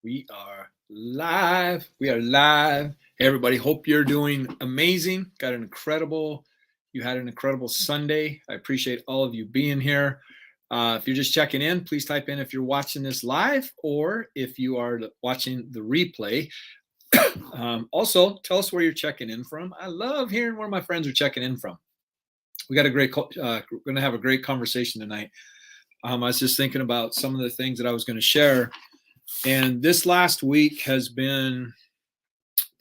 We are live. We are live. Hey, everybody. Hope you're doing amazing. You had an incredible Sunday. I appreciate all of you being here. If you're just checking in, please type in if you're watching this live or if you are watching the replay. Also, tell us where you're checking in from. I love hearing where my friends are checking in from. We're going to have a great conversation tonight. I was just thinking about some of the things that I was going to share. And this last week has been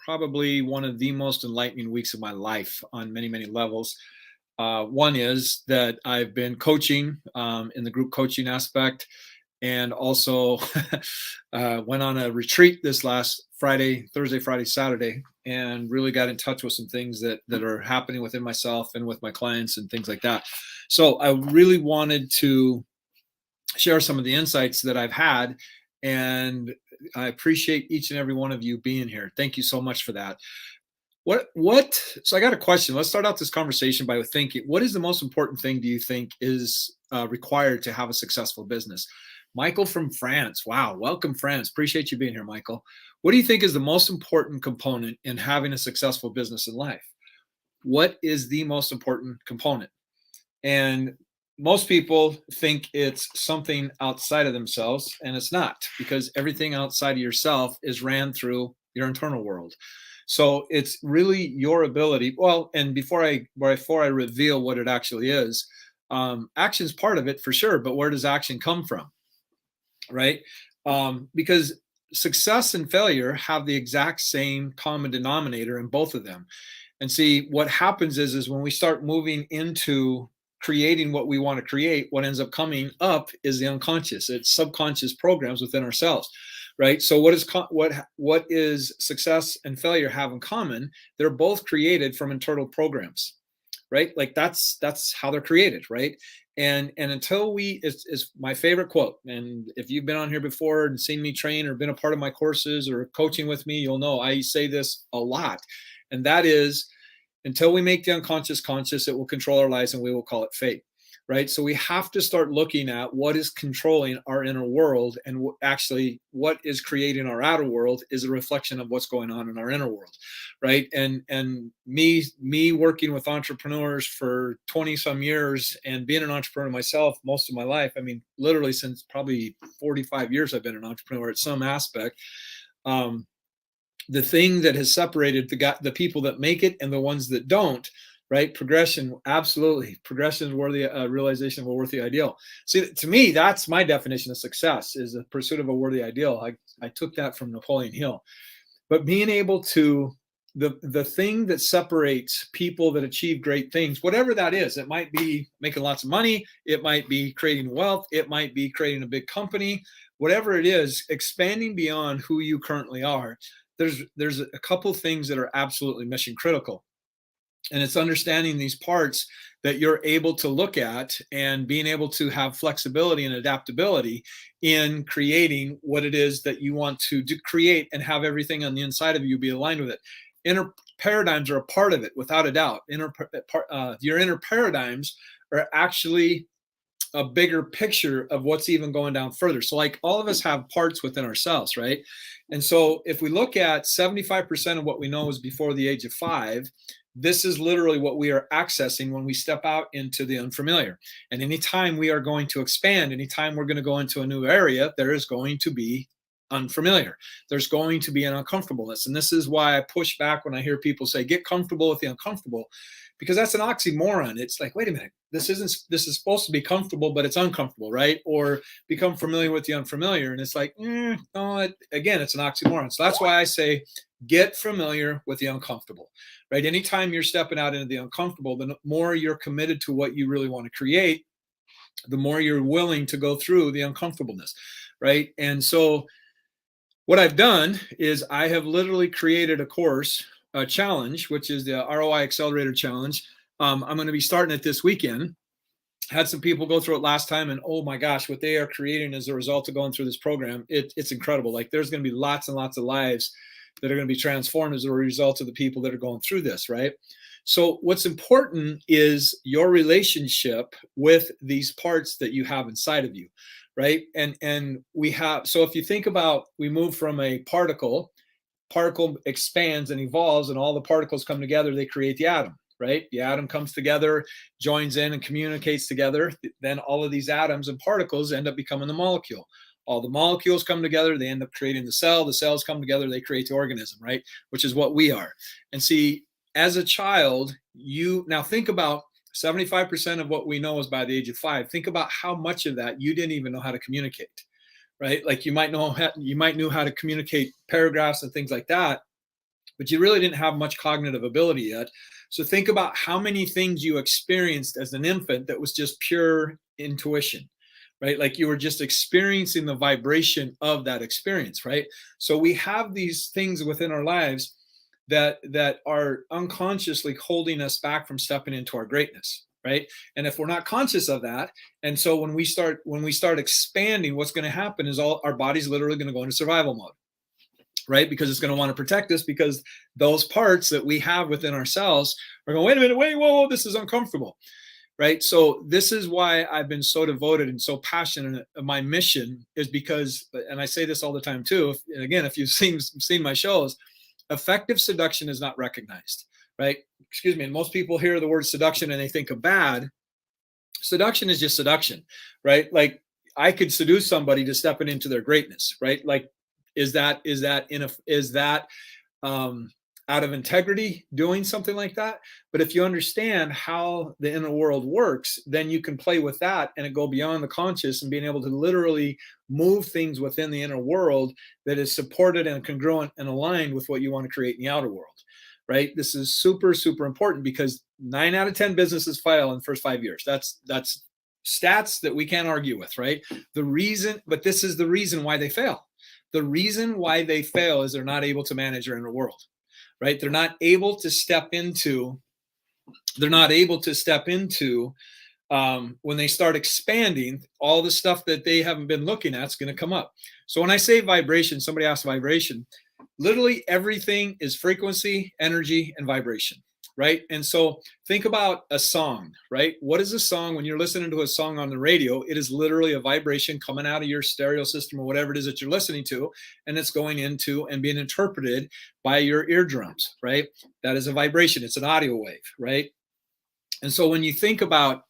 probably one of the most enlightening weeks of my life on many, many levels. One is that I've been coaching in the group coaching aspect, and also went on a retreat this last Thursday, Friday, Saturday, and really got in touch with some things that are happening within myself and with my clients and things like that. So I really wanted to share some of the insights that I've had, and I appreciate each and every one of you being here. Thank you so much for that. So I got a question. Let's start out this conversation by thinking, what is the most important thing do you think is required to have a successful business? Michael from France. Wow. Welcome, France. Appreciate you being here, Michael. What do you think is the most important component in having a successful business in life? What is the most important component? And most people think it's something outside of themselves, and it's not, because everything outside of yourself is ran through your internal world. So it's really your ability. Well, and before I reveal what it actually is, action is part of it for sure. But where does action come from, right? Because success and failure have the exact same common denominator in both of them. And see, what happens is when we start moving into creating what we want to create, what ends up coming up is the unconscious. It's subconscious programs within ourselves, right? So what is success and failure have in common? They're both created from internal programs, right? Like that's how they're created, right? And until it's my favorite quote. And if you've been on here before and seen me train or been a part of my courses or coaching with me, you'll know I say this a lot. And that is, until we make the unconscious conscious, it will control our lives, and we will call it fate, right? So we have to start looking at what is controlling our inner world, and actually what is creating our outer world is a reflection of what's going on in our inner world, right? And me working with entrepreneurs for 20 some years and being an entrepreneur myself most of my life, I mean, literally since probably 45 years, I've been an entrepreneur at some aspect. The thing that has separated the people that make it and the ones that don't, right? Progression, absolutely. Progression is worthy, realization of a worthy ideal. See, to me, that's my definition of success, is the pursuit of a worthy ideal. I took that from Napoleon Hill. But being able to, the thing that separates people that achieve great things, whatever that is, it might be making lots of money, it might be creating wealth, it might be creating a big company, whatever it is, expanding beyond who you currently are. There's a couple things that are absolutely mission critical. And it's understanding these parts that you're able to look at and being able to have flexibility and adaptability in creating what it is that you want to create, and have everything on the inside of you be aligned with it. Inner paradigms are a part of it, without a doubt. Your inner paradigms are actually a bigger picture of what's even going down further. So like all of us have parts within ourselves, right? And so if we look at 75% of what we know is before the age of 5, this is literally what we are accessing when we step out into the unfamiliar. And anytime we are going to expand, anytime we're going to go into a new area, there is going to be unfamiliar. There's going to be an uncomfortableness. And this is why I push back when I hear people say, get comfortable with the uncomfortable, because that's an oxymoron. It's like, wait a minute, this is supposed to be comfortable, but it's uncomfortable, right? Or become familiar with the unfamiliar. And it's like, no, again, it's an oxymoron. So that's why I say, get familiar with the uncomfortable, right? Anytime you're stepping out into the uncomfortable, the more you're committed to what you really want to create, the more you're willing to go through the uncomfortableness, right? And so what I've done is I have literally created a course, a challenge, which is the ROI Accelerator Challenge. I'm going to be starting it this weekend. Had some people go through it last time, and oh my gosh, what they are creating as a result of going through this program, it's incredible. Like there's going to be lots and lots of lives that are going to be transformed as a result of the people that are going through this, right? So what's important is your relationship with these parts that you have inside of you, right? And we have, so if you think about, we move from a particle expands and evolves, and all the particles come together, they create the atom, right? The atom comes together, joins in and communicates together. Then all of these atoms and particles end up becoming the molecule. All the molecules come together, they end up creating the cell. The cells come together, they create the organism, right? Which is what we are. And see, as a child, you now think about 75% of what we know is by the age of 5. Think about how much of that you didn't even know how to communicate, right? Like you might know how to communicate paragraphs and things like that, but you really didn't have much cognitive ability yet. So think about how many things you experienced as an infant that was just pure intuition, right? Like you were just experiencing the vibration of that experience, right? So we have these things within our lives that are unconsciously holding us back from stepping into our greatness, right? And if we're not conscious of that, and so when we start expanding, what's going to happen is all our body's literally going to go into survival mode, right? Because it's going to want to protect us, because those parts that we have within ourselves are going, wait a minute, wait, whoa, this is uncomfortable, right? So this is why I've been so devoted and so passionate. My mission is because, and I say this all the time too, and again, if you've seen my shows, effective seduction is not recognized, right? Excuse me. And most people hear the word seduction and they think of bad. Seduction is just seduction, right? Like I could seduce somebody to step into their greatness, right? Like, is that out of integrity doing something like that? But if you understand how the inner world works, then you can play with that and it go beyond the conscious and being able to literally move things within the inner world that is supported and congruent and aligned with what you want to create in the outer world, right? This is super, super important, because 9 out of 10 businesses fail in the first 5 years. That's stats that we can't argue with, right? But this is the reason why they fail. The reason why they fail is they're not able to manage their inner world, right? They're not able to step into when they start expanding, all the stuff that they haven't been looking at is going to come up. So when I say vibration, somebody asked vibration, literally everything is frequency, energy, and vibration, right? And so think about a song, right? What is a song? When you're listening to a song on the radio, it is literally a vibration coming out of your stereo system or whatever it is that you're listening to, and it's going into and being interpreted by your eardrums, right? That is a vibration. It's an audio wave, right? And so when you think about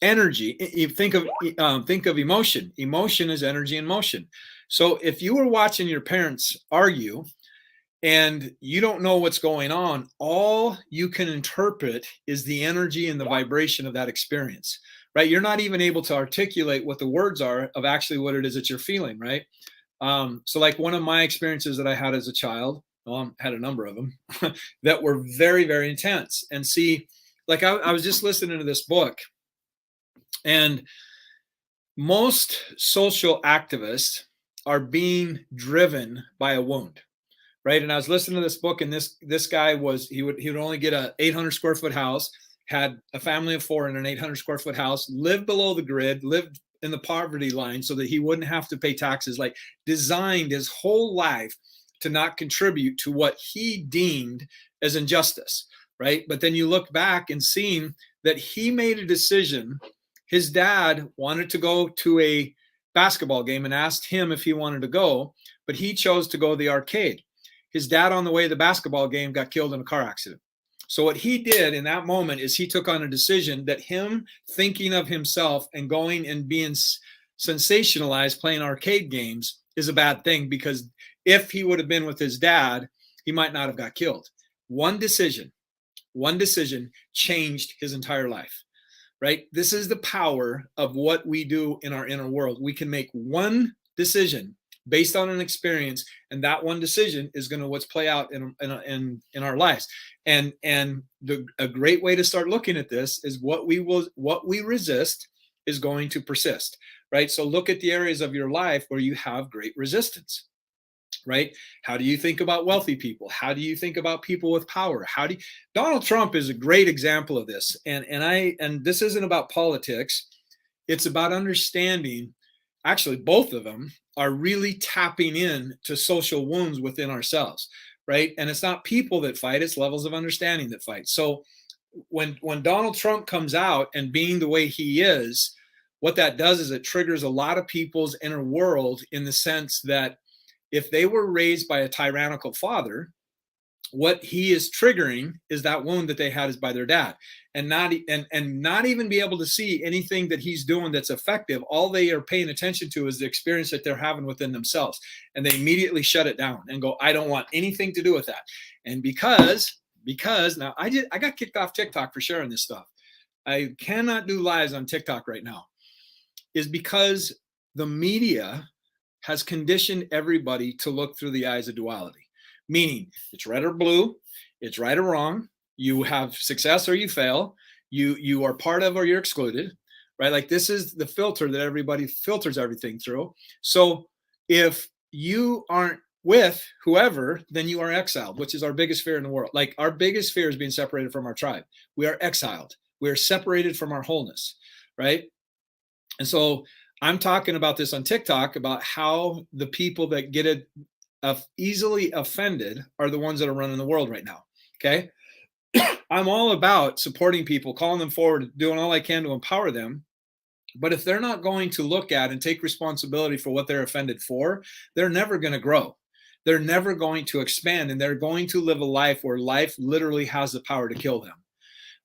energy, you think of emotion. Emotion is energy in motion. So if you were watching your parents argue and you don't know what's going on, all you can interpret is the energy and the vibration of that experience, right? You're not even able to articulate what the words are of actually what it is that you're feeling, right? So like one of my experiences that I had as a child, well, I had a number of them that were very, very intense. And see, like I was just listening to this book, and most social activists are being driven by a wound, right? And I was listening to this book, and this guy he would only get a 800 square foot house, had a family of 4 in an 800 square foot house, lived below the grid, lived in the poverty line so that he wouldn't have to pay taxes, like designed his whole life to not contribute to what he deemed as injustice, right? But then you look back and seeing that he made a decision. His dad wanted to go to a basketball game and asked him if he wanted to go, but he chose to go to the arcade. His dad on the way to the basketball game got killed in a car accident. So what he did in that moment is he took on a decision that him thinking of himself and going and being sensationalized playing arcade games is a bad thing, because if he would have been with his dad, he might not have got killed. One decision changed his entire life. Right? This is the power of what we do in our inner world. We can make one decision based on an experience, and that one decision is going to play out in our lives. And a great way to start looking at this is what we resist is going to persist. Right? So look at the areas of your life where you have great resistance. Right? How do you think about wealthy people? How do you think about people with power? Donald Trump is a great example of this. And this isn't about politics. It's about understanding, actually, both of them are really tapping in to social wounds within ourselves, right? And it's not people that fight, it's levels of understanding that fight. So when Donald Trump comes out and being the way he is, what that does is it triggers a lot of people's inner world, in the sense that if they were raised by a tyrannical father, what he is triggering is that wound that they had is by their dad, and not even be able to see anything that he's doing that's effective. All they are paying attention to is the experience that they're having within themselves, and they immediately shut it down and go, I don't want anything to do with that. And because now I got kicked off TikTok for sharing this stuff. I cannot do lives on TikTok right now, is because the media has conditioned everybody to look through the eyes of duality. Meaning it's red or blue, it's right or wrong, you have success or you fail, you are part of or you're excluded, right? Like, this is the filter that everybody filters everything through. So if you aren't with whoever, then you are exiled, which is our biggest fear in the world. Like, our biggest fear is being separated from our tribe. We are exiled. We are separated from our wholeness, right? And so I'm talking about this on TikTok, about how the people that get it easily offended are the ones that are running the world right now. Okay. I'm all about supporting people, calling them forward, doing all I can to empower them. But if they're not going to look at and take responsibility for what they're offended for, they're never going to grow. They're never going to expand, and they're going to live a life where life literally has the power to kill them.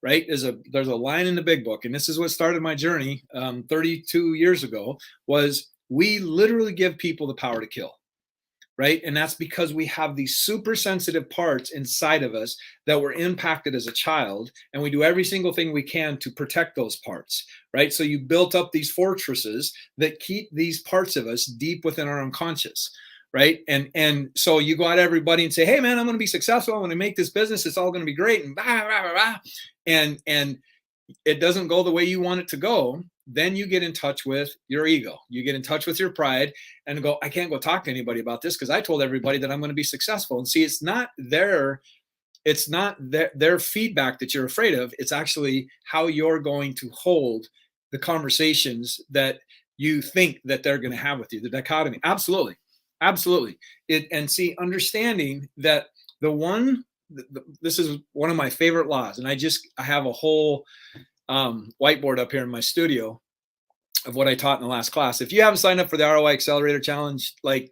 Right? There's a line in the big book, and this is what started my journey 32 years ago, was we literally give people the power to kill. Right? And that's because we have these super sensitive parts inside of us that were impacted as a child, and we do every single thing we can to protect those parts, right? So you built up these fortresses that keep these parts of us deep within our unconscious, right? And so you go out to everybody and say, hey man, I'm going to be successful, I'm going to make this business, it's all going to be great, and blah, blah, blah, blah. And it doesn't go the way you want it to go. Then you get in touch with your ego. You get in touch with your pride and go, I can't go talk to anybody about this because I told everybody that I'm going to be successful. And see, it's not their feedback that you're afraid of. It's actually how you're going to hold the conversations that you think that they're going to have with you. The dichotomy. Absolutely. Absolutely. And see, understanding that this is one of my favorite laws. And I have a whole whiteboard up here in my studio of what I taught in the last class. If you haven't signed up for the ROI Accelerator Challenge, like,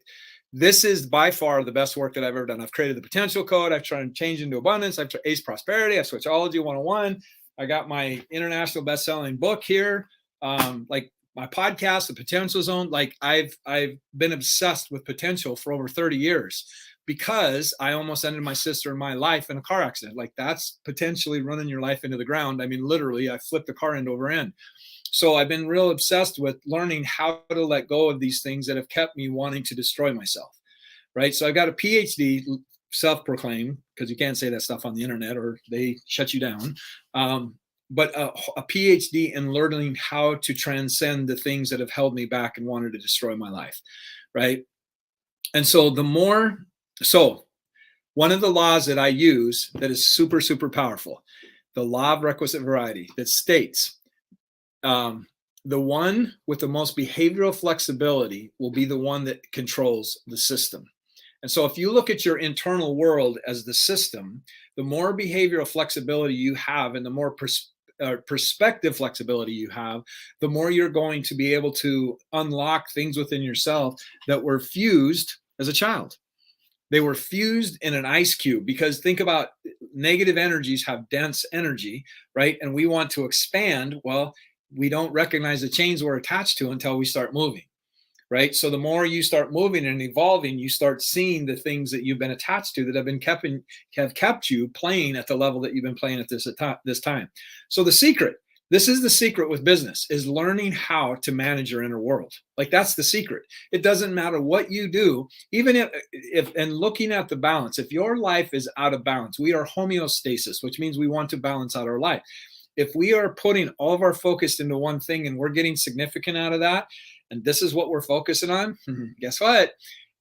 this is by far the best work that I've ever done. I've created the potential code. I've tried to change into abundance. I've tried Ace Prosperity. I've Switchology 101. I got my international best-selling book here. Like my podcast, The Potential Zone. Like, I've been obsessed with potential for over 30 years. Because I almost ended my sister and my life in a car accident. Like, that's potentially running your life into the ground. I mean, literally, I flipped the car end over end. So I've been real obsessed with learning how to let go of these things that have kept me wanting to destroy myself, right? So I got a PhD, self-proclaimed, because you can't say that stuff on the internet or they shut you down. But a PhD in learning how to transcend the things that have held me back and wanted to destroy my life, right? And so one of the laws that I use that is super, super powerful, the law of requisite variety, that states the one with the most behavioral flexibility will be the one that controls the system. And so if you look at your internal world as the system, the more behavioral flexibility you have and the more perspective flexibility you have, the more you're going to be able to unlock things within yourself that were fused as a child. They were fused in an ice cube, because think about, negative energies have dense energy, right? And we want to expand. Well, we don't recognize the chains we're attached to until we start moving, right? So the more you start moving and evolving, you start seeing the things that you've been attached to that have kept you playing at the level that you've been playing at this time. So this is the secret with business, is learning how to manage your inner world. Like, that's the secret. It doesn't matter what you do, even if and looking at the balance, if your life is out of balance, we are homeostasis, which means we want to balance out our life. If we are putting all of our focus into one thing and we're getting significant out of that, and this is what we're focusing on, guess what?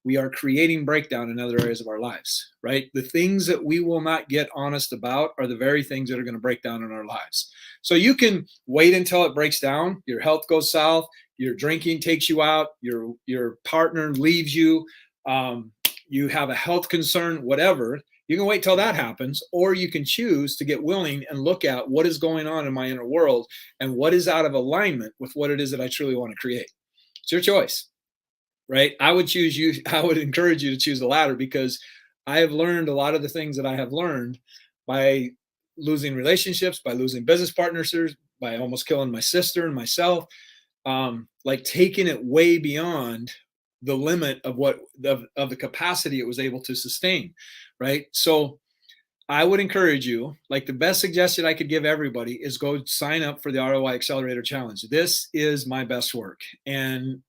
We are creating breakdown in other areas of our lives, right? The things that we will not get honest about are the very things that are going to break down in our lives. So you can wait until it breaks down. Your health goes south. Your drinking takes you out. Your partner leaves you. you have a health concern, whatever, you can wait till that happens, or you can choose to get willing and look at what is going on in my inner world and what is out of alignment with what it is that I truly want to create. It's your choice, right? I would choose you. I would encourage you to choose the latter, because I have learned a lot of the things that I have learned by losing relationships, by losing business partners, by almost killing my sister and myself, like taking it way beyond the limit of what of the capacity it was able to sustain, right? So I would encourage you, like the best suggestion I could give everybody is go sign up for the ROI Accelerator Challenge. This is my best work. And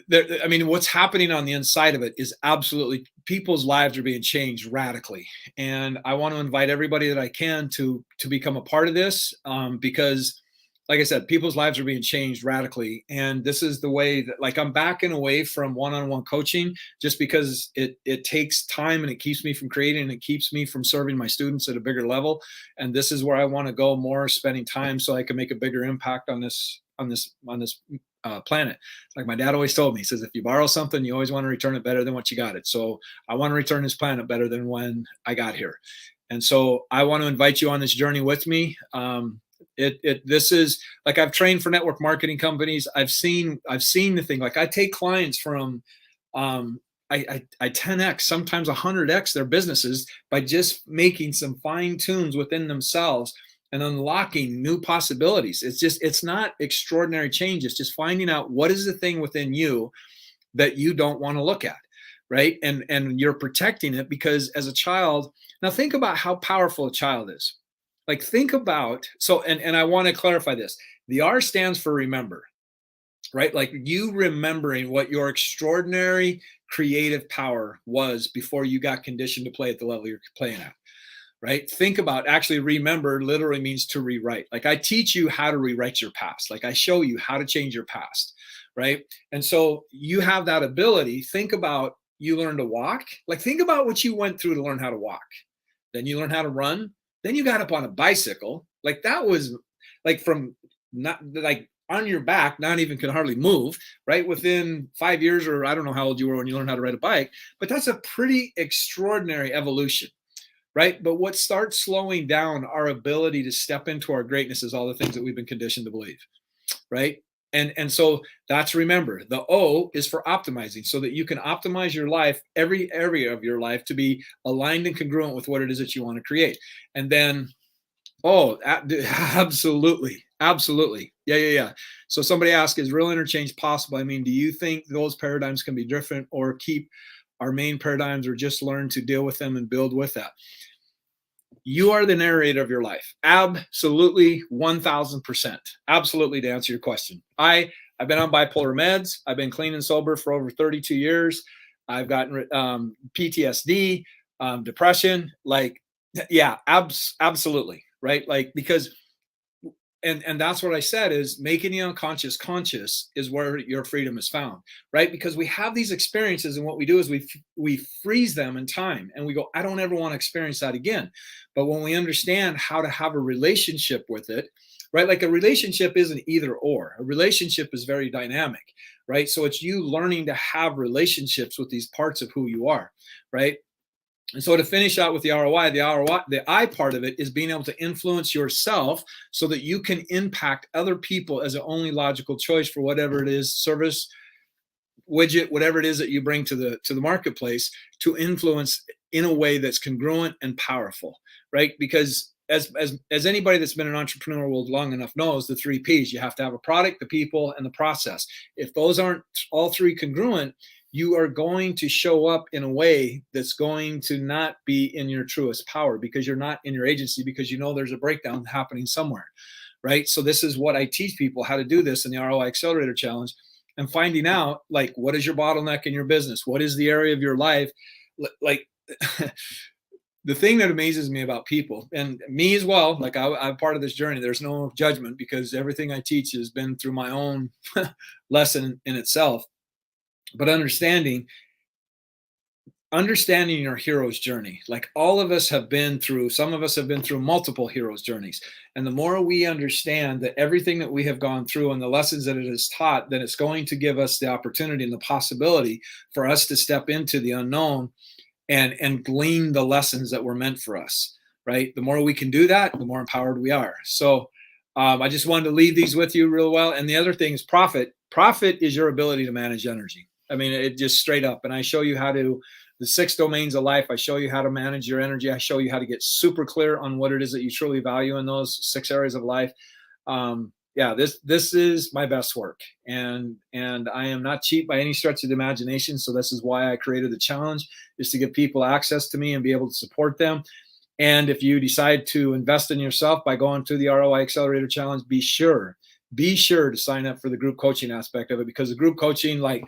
there, I mean, what's happening on the inside of it is absolutely, people's lives are being changed radically. And I want to invite everybody that I can to become a part of this, because like I said, people's lives are being changed radically. And this is the way that, like, I'm backing away from one-on-one coaching just because it takes time and it keeps me from creating and it keeps me from serving my students at a bigger level. And this is where I want to go more, spending time so I can make a bigger impact on this planet. Like my dad always told me, he says, if you borrow something, you always want to return it better than what you got it. So I want to return this planet better than when I got here. And so I want to invite you on this journey with me. This is like, I've trained for network marketing companies. I've seen the thing. Like I take clients from, I 10x, sometimes 100x their businesses by just making some fine tunes within themselves and unlocking new possibilities. It's not extraordinary change. It's just finding out what is the thing within you that you don't want to look at, right? And you're protecting it because as a child, now think about how powerful a child is. Like think about, so, and I want to clarify this. The R stands for remember, right? Like you remembering what your extraordinary creative power was before you got conditioned to play at the level you're playing at. Right? Think about, actually remember literally means to rewrite. Like I teach you how to rewrite your past. Like I show you how to change your past. Right? And so you have that ability. Think about, you learn to walk. Like think about what you went through to learn how to walk. Then you learn how to run. Then you got up on a bicycle. Like that was like from not like on your back, not even can hardly move, right? Within 5 years, or I don't know how old you were when you learned how to ride a bike, but that's a pretty extraordinary evolution. Right? But what starts slowing down our ability to step into our greatness is all the things that we've been conditioned to believe. Right? And so that's, remember, the O is for optimizing, so that you can optimize your life, every area of your life, to be aligned and congruent with what it is that you want to create. And then, oh, absolutely. Absolutely. Yeah. So somebody asked, is real interchange possible? I mean, do you think those paradigms can be different, or keep our main paradigms, or just learn to deal with them and build with that? You are the narrator of your life. Absolutely, 1000%. Absolutely, to answer your question. I've been on bipolar meds. I've been clean and sober for over 32 years. I've gotten PTSD, depression. Like, yeah, absolutely, right? Like, because and that's what I said, is making the unconscious conscious is where your freedom is found, right? Because we have these experiences, and what we do is we freeze them in time, and we go, I don't ever want to experience that again. But when we understand how to have a relationship with it, right? Like a relationship isn't either or. A relationship is very dynamic, right? So it's you learning to have relationships with these parts of who you are, right? And so to finish out with the ROI, the I part of it is being able to influence yourself so that you can impact other people as the only logical choice for whatever it is, service, widget, whatever it is that you bring to the marketplace, to influence in a way that's congruent and powerful, right? Because as anybody that's been an entrepreneur world long enough knows, the 3 Ps: you have to have a product, the people, and the process. If those aren't all 3 congruent, you are going to show up in a way that's going to not be in your truest power, because you're not in your agency, because you know there's a breakdown happening somewhere, right? So this is what I teach people how to do this in the ROI Accelerator Challenge, and finding out, like, what is your bottleneck in your business? What is the area of your life? Like, the thing that amazes me about people, and me as well, like I'm part of this journey, there's no judgment, because everything I teach has been through my own lesson in itself. But understanding, understanding your hero's journey. Like all of us have been through, some of us have been through multiple hero's journeys. And the more we understand that everything that we have gone through and the lessons that it has taught, then it's going to give us the opportunity and the possibility for us to step into the unknown and glean the lessons that were meant for us, right? The more we can do that, the more empowered we are. So I just wanted to leave these with you real well. And the other thing is profit. Profit is your ability to manage energy. I mean, it just straight up. And I show you how to, the 6 domains of life. I show you how to manage your energy. I show you how to get super clear on what it is that you truly value in those 6 areas of life. Yeah, this is my best work, and I am not cheap by any stretch of the imagination. So this is why I created the challenge, is to give people access to me and be able to support them. And if you decide to invest in yourself by going to the ROI Accelerator Challenge, be sure to sign up for the group coaching aspect of it, because the group coaching, like,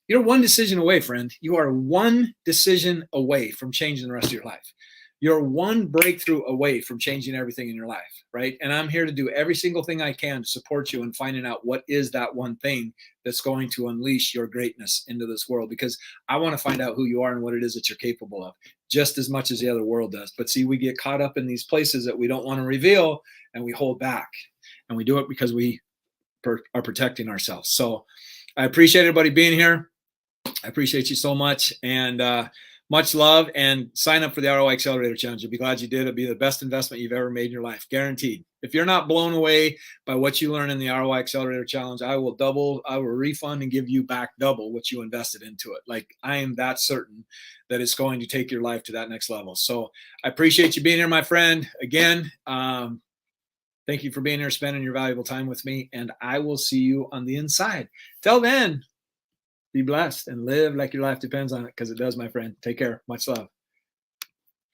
you're one decision away, friend. You are one decision away from changing the rest of your life. You're one breakthrough away from changing everything in your life, right? And I'm here to do every single thing I can to support you in finding out what is that one thing that's going to unleash your greatness into this world, because I want to find out who you are and what it is that you're capable of, just as much as the other world does. But see, we get caught up in these places that we don't want to reveal, and we hold back, and we do it because we are protecting ourselves. So I appreciate everybody being here. I appreciate you so much, and much love. And sign up for the ROI Accelerator Challenge. You'll be glad you did. It'll be the best investment you've ever made in your life, guaranteed. If you're not blown away by what you learn in the ROI Accelerator Challenge, I will refund and give you back double what you invested into it. Like, I am that certain that it's going to take your life to that next level. So I appreciate you being here, my friend. Again, thank you for being here, spending your valuable time with me, and I will see you on the inside. Till then, be blessed and live like your life depends on it, because it does, my friend. Take care. Much love.